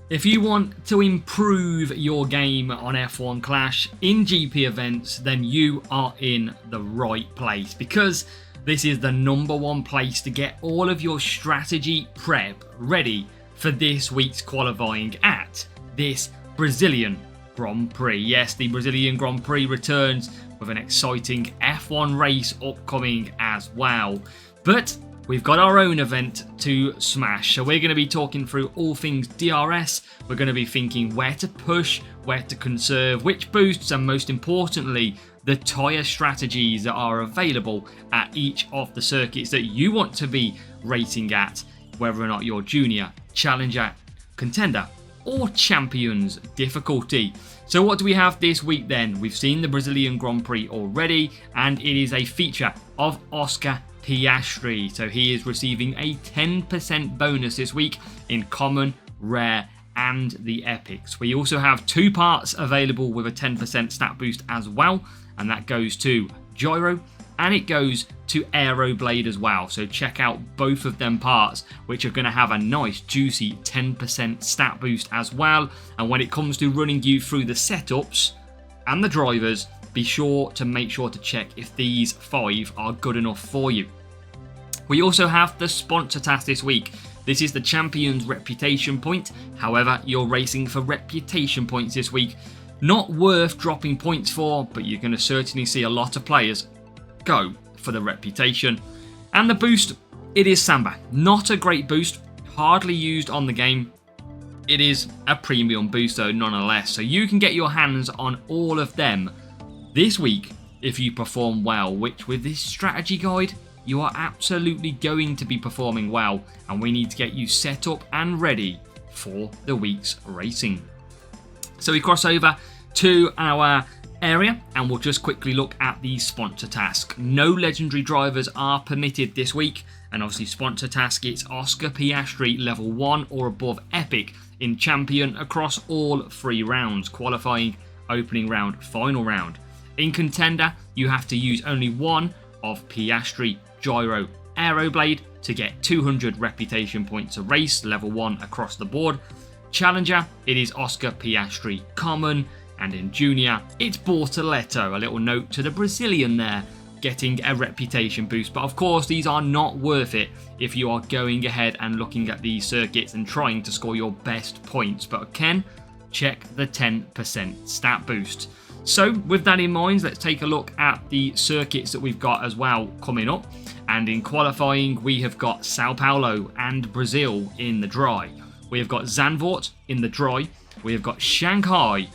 If you want to improve your game on F1 Clash in GP events, then you are in the right place, because this is the #1 place to get all of your strategy prep ready for this week's qualifying at this Brazilian Grand Prix. Yes, the Brazilian Grand Prix returns with an exciting F1 race upcoming as well. But we've got our own event to smash, so we're going to be talking through all things DRS. We're going to be thinking where to push, where to conserve, which boosts, and most importantly, the tyre strategies that are available at each of the circuits that you want to be racing at, whether or not you're junior, challenger, contender, or champions difficulty. So what do we have this week then? We've seen the Brazilian Grand Prix already, and it is a feature of Oscar Piastri. So he is receiving a 10% bonus this week in common, rare, and the epics. We also have 2 parts available with a 10% stat boost as well, and that goes to Gyro and it goes to Aeroblade as well. So check out both of them parts, which are going to have a nice juicy 10% stat boost as well. And when it comes to running you through the setups and the drivers, be sure to make sure to check if these 5 are good enough for you. We also have the sponsor task this week. This is the Champion's Reputation Point. However, you're racing for reputation points this week. Not worth dropping points for, but you're going to certainly see a lot of players go for the reputation. And the boost, it is Samba. Not a great boost, hardly used on the game. It is a premium boost though, nonetheless. So you can get your hands on all of them this week if you perform well, which with this strategy guide, you are absolutely going to be performing well, and we need to get you set up and ready for the week's racing. So we cross over to our area and we'll just quickly look at the sponsor task. No legendary drivers are permitted this week, and obviously sponsor task, it's Oscar Piastri level 1 or above epic in champion across all 3 rounds: qualifying, opening round, final round. In contender, you have to use only one of Piastri, Gyro, Aeroblade to get 200 reputation points a race, level 1 across the board. Challenger, it is Oscar Piastri common, and in junior, it's Bortoleto. A little note to the Brazilian there, getting a reputation boost. But of course, these are not worth it if you are going ahead and looking at these circuits and trying to score your best points. But again, check the 10% stat boost. So with that in mind, let's take a look at the circuits that we've got as well coming up. And in qualifying, we have got Sao Paulo and Brazil in the dry. We have got Zandvoort in the dry. We have got Shanghai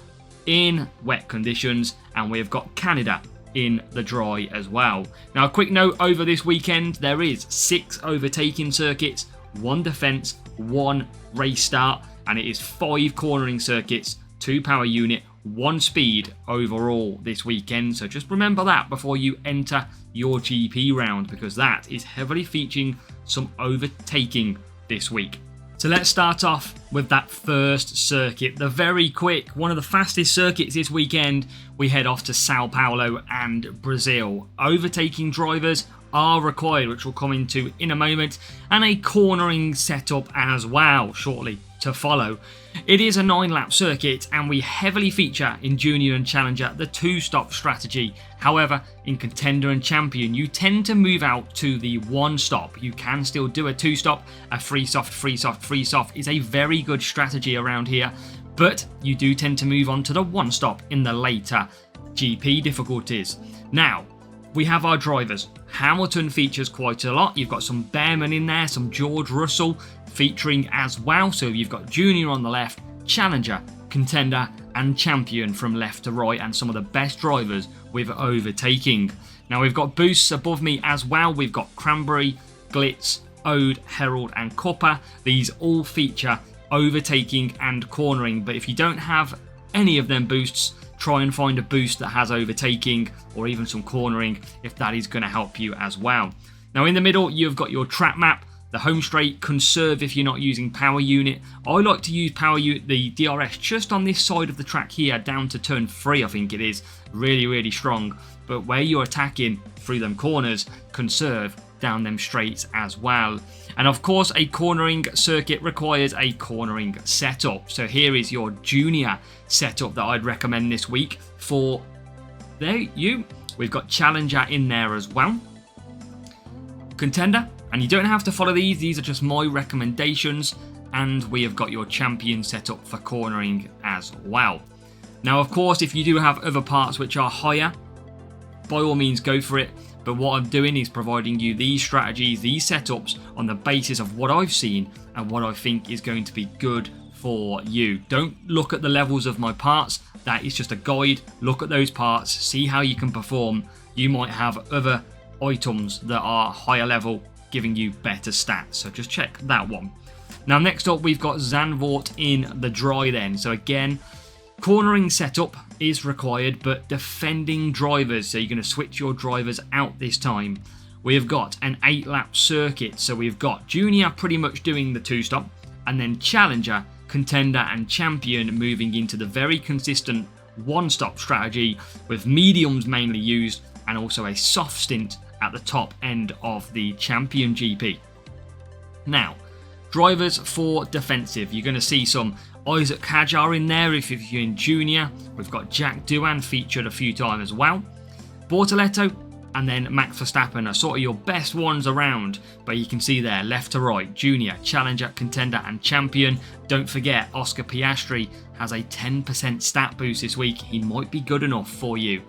in wet conditions. And we have got Canada in the dry as well. Now, a quick note over this weekend, there is 6 overtaking circuits, 1 defense, 1 race start, and it is 5 cornering circuits, 2 power unit, 1 speed overall this weekend. So just remember that before you enter your GP round, because that is heavily featuring some overtaking this week. So let's start off with that first circuit, the very quick, one of the fastest circuits this weekend. We head off to Sao Paulo and Brazil. Overtaking drivers are required, which we'll come into in a moment, and a cornering setup as well shortly to follow. It is a 9-lap circuit, and we heavily feature in junior and challenger the 2-stop strategy. However, in contender and champion, you tend to move out to the 1-stop. You can still do a 2-stop. A free soft is a very good strategy around here, but you do tend to move on to the 1-stop in the later GP difficulties. Now, we have our drivers. Hamilton features quite a lot. You've got some Bearman in there, some George Russell featuring as well. So you've got junior on the left, challenger, contender, and champion from left to right, and some of the best drivers with overtaking. Now we've got boosts above me as well. We've got Cranberry, Glitz, Ode, Herald, and Copper. These all feature overtaking and cornering, but if you don't have any of them boosts, try and find a boost that has overtaking or even some cornering if that is going to help you as well. Now in the middle, you've got your track map, the home straight, conserve if you're not using power unit. I like to use power unit, the DRS, just on this side of the track here, down to turn 3, I think it is. Really strong. But where you're attacking through them corners, conserve down them straights as well. And of course, a cornering circuit requires a cornering setup. So here is your junior setup that I'd recommend this week for you. We've got Challenger in there as well. Contender, and you don't have to follow these are just my recommendations. And we have got your Champion setup for cornering as well. Now, of course, if you do have other parts which are higher, by all means go for it. But what I'm doing is providing you these strategies, these setups on the basis of what I've seen and what I think is going to be good for you. Don't look at the levels of my parts. That is just a guide. Look at those parts, see how you can perform. You might have other items that are higher level giving you better stats. So just check that one. Now, next up, we've got Zandvoort in the dry then. So again, cornering setup is required, but defending drivers. So you're going to switch your drivers out this time. We have got an 8-lap circuit. So we've got Junior pretty much doing the 2-stop, and then Challenger, Contender, and Champion moving into the very consistent 1-stop strategy with mediums mainly used, and also a soft stint at the top end of the Champion GP. Now, drivers for defensive. You're going to see some Isaac Hadjar in there if you're in Junior. We've got Jack Doohan featured a few times as well. Bortoletto and then Max Verstappen are sort of your best ones around. But you can see there, left to right, Junior, Challenger, Contender and Champion. Don't forget, Oscar Piastri has a 10% stat boost this week. He might be good enough for you.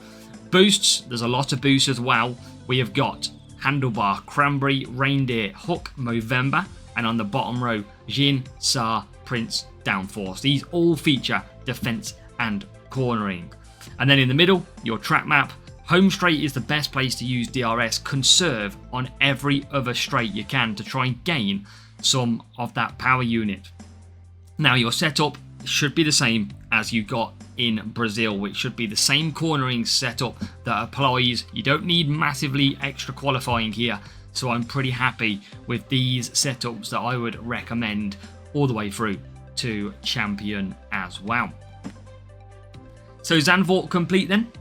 Boosts, there's a lot of boosts as well. We have got Handlebar, Cranberry, Reindeer, Hook, Movember. And on the bottom row, Jin, Sa, Prince, Downforce. These all feature defense and cornering. And then in the middle, your track map. Home straight is the best place to use DRS. Conserve on every other straight you can to try and gain some of that power unit. Now, your setup should be the same as you got in Brazil, which should be the same cornering setup that applies. You don't need massively extra qualifying here. So I'm pretty happy with these setups that I would recommend all the way through to Champion as well. So Zandvoort complete then.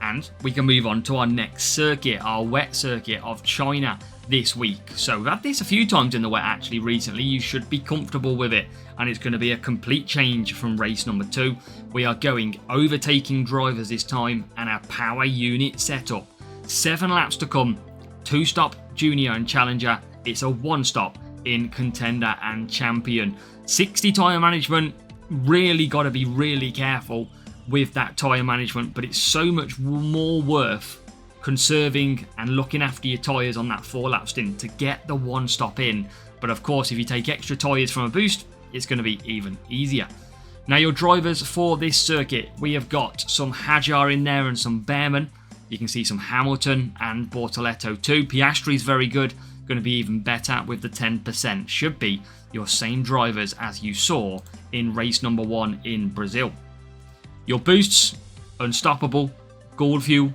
And we can move on to our next circuit, our wet circuit of China this week. So we've had this a few times in the wet actually recently. You should be comfortable with it. And it's going to be a complete change from race number 2. We are going overtaking drivers this time and a power unit setup. 7 laps to come. 2-stop Junior and Challenger. It's a 1-stop in Contender and Champion. 60 tyre management. Really got to be really careful with that tyre management, but it's so much more worth conserving and looking after your tyres on that 4-lap stint to get the 1-stop in. But of course, if you take extra tyres from a boost, it's going to be even easier. Now, your drivers for this circuit, we have got some Hadjar in there and some Behrman. You can see some Hamilton and Bortoletto too. Piastri's very good, going to be even better with the 10%. Should be your same drivers as you saw in race number 1 in Brazil. Your boosts, Unstoppable, Goldfuel,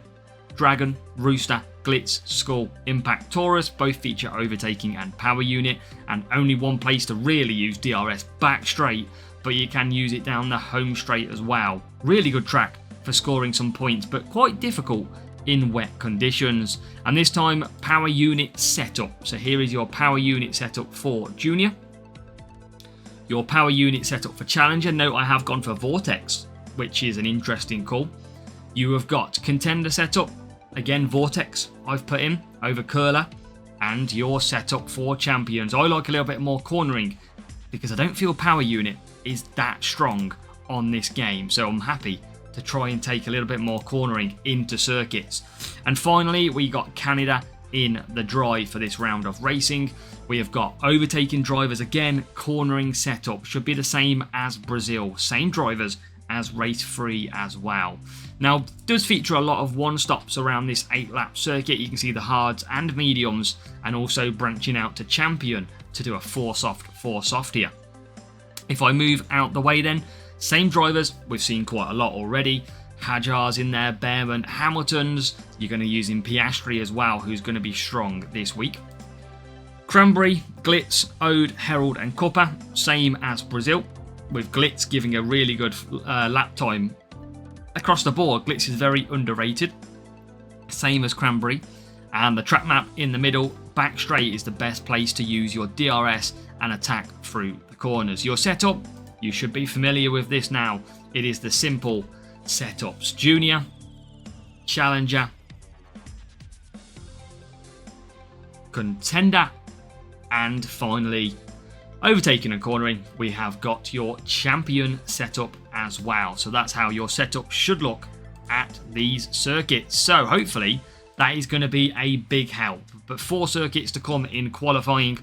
Dragon, Rooster, Glitz, Skull, Impact, Taurus, both feature overtaking and power unit, and only one place to really use DRS, back straight, but you can use it down the home straight as well. Really good track for scoring some points, but quite difficult in wet conditions. And this time, power unit setup. So here is your power unit setup for Junior. Your power unit setup for Challenger. Note I have gone for Vortex, which is an interesting call. You have got Contender setup. Again, Vortex I've put in over Curler. And your setup for Champions. I like a little bit more cornering because I don't feel power unit is that strong on this game. So I'm happy to try and take a little bit more cornering into circuits. And finally, we got Canada in the dry for this round of racing. We have got overtaking drivers again, cornering setup. Should be the same as Brazil. Same drivers as race 3 as well. Now, it does feature a lot of 1-stops around this 8-lap circuit. You can see the hards and mediums, and also branching out to Champion to do a 4-soft here. If I move out the way then, same drivers, we've seen quite a lot already. Hadjar's in there, Behrman, Hamilton's. You're going to use in Piastri as well, who's going to be strong this week. Cranberry, Glitz, Ode, Herald and Copper, same as Brazil, with Glitz giving a really good lap time. Across the board, Glitz is very underrated, same as Cranberry. And the track map in the middle, back straight is the best place to use your DRS and attack through the corners. Your setup, you should be familiar with this now. It is the simple setups: Junior, Challenger, Contender, and finally, overtaking and cornering, we have got your Champion setup as well. So that's how your setup should look at these circuits. So hopefully that is going to be a big help. But 4 circuits to come in qualifying: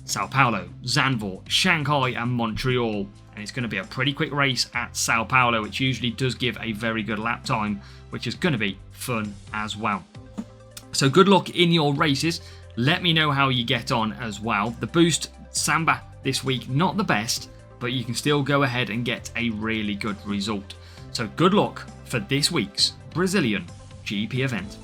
Sao Paulo, Zandvoort, Shanghai and Montreal. And it's going to be a pretty quick race at Sao Paulo, which usually does give a very good lap time, which is going to be fun as well. So good luck in your races. Let me know how you get on as well. The boost Samba this week, not the best, but you can still go ahead and get a really good result. So good luck for this week's Brazilian GP event.